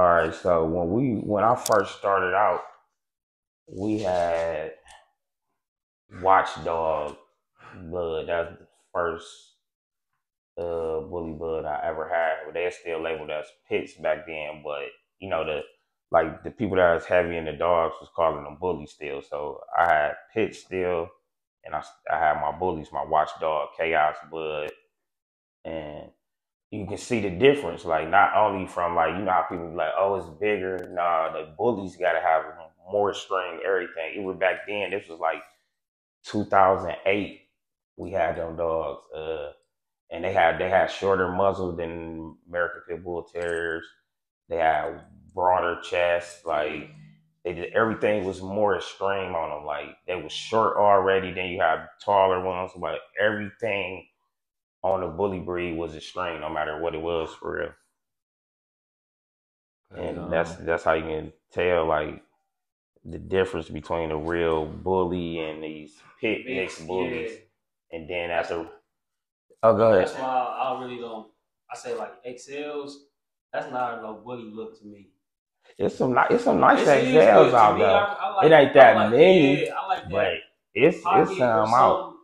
All right, so when I first started out, we had Watchdog Bud. That's the first bully bud I ever had. Well, they're still labeled as pits back then, but the like the people that was heavy in the dogs was calling them bullies still. So I had pits still, and I had my bullies, my Watchdog, Chaos Bud, and you can see the difference. Like not only from like how people be like, oh, it's bigger. Nah, the bullies got to have more string, everything. Even back then, this was like 2008. We had them dogs, and they had shorter muzzle than American Pit Bull Terriers. They had broader chests. Like they did everything was more extreme on them. Like they was short already. Then you have taller ones. But everything on the bully breed was extreme, no matter what it was for real. Okay, And that's how you can tell like the difference between a real bully and these pit mixed Mix, yeah. bullies. And then That's after, oh, go that's ahead. why I really don't. I say like XLs. That's not no bully look to me. It's some nice It is XLs good to out me. there. I It like. ain't I that like. many, Yeah, I like but that it's pocket or some out. some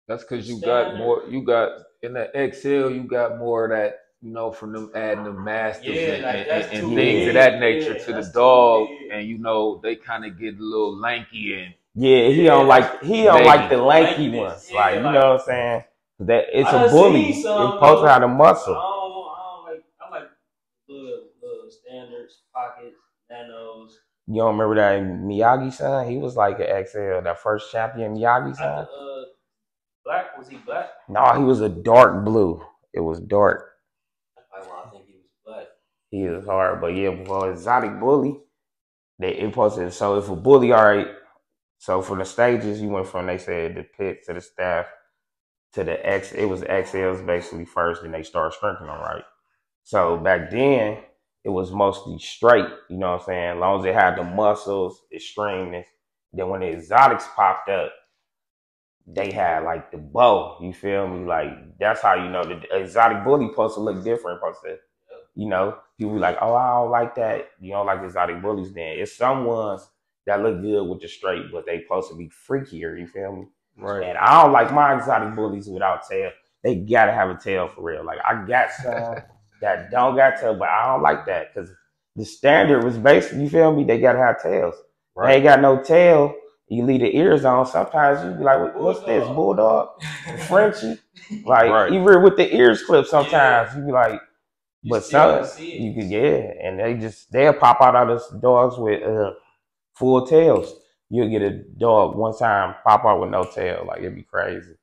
that's because you got standard. more. You got in the XL. You got more of that. From them adding the masters Yeah, like that's and too things of Yeah, that big. nature Yeah, to the that's too dog, big. and they kind of get a little lanky and yeah. He don't Yeah, that's like he don't like leggy. the the lanky lankiness. ones. Like Yeah, you know like what I'm saying. That I it's a done seen bully. It's some supposed to have the though, but muscle. I don't like. I like little standards, pockets, nanos. You don't remember that Miyagi son? He was like an XL, that first champion Miyagi After son. black, was he black? No, he was a dark blue. It was dark. I think he was black. He was hard, but yeah, for exotic bully, they posted. So if a bully, all right. So for the stages, you went from they said the pit to the staff to the X. It was XLs basically first, and they started strengthening them, right? So back then, it was mostly straight. You know what I'm saying? As long as it had the muscles, extremeness. Then when the exotics popped up, they had like the bow. You feel me? Like that's how you know the exotic bully supposed to look different. Supposed to, people be like, oh, I don't like that. You don't like exotic bullies. Then it's some ones that look good with the straight, but they supposed to be freakier. You feel me? Right. And I don't like my exotic bullies without tail. They gotta have a tail for real. Like I got some that don't got tail, but I don't like that because the standard was basically, you feel me? They gotta have tails. They Right. ain't got no tail. You leave the ears on. Sometimes you be like, "What's this, bulldog, Frenchie?" Like Right. even with the ears clipped, Yeah, sometimes you be like, you but still can some see you it. can, yeah, and they'll pop out of the dogs with full tails. You'll get a dog one time pop out with no tail, like it'd be crazy.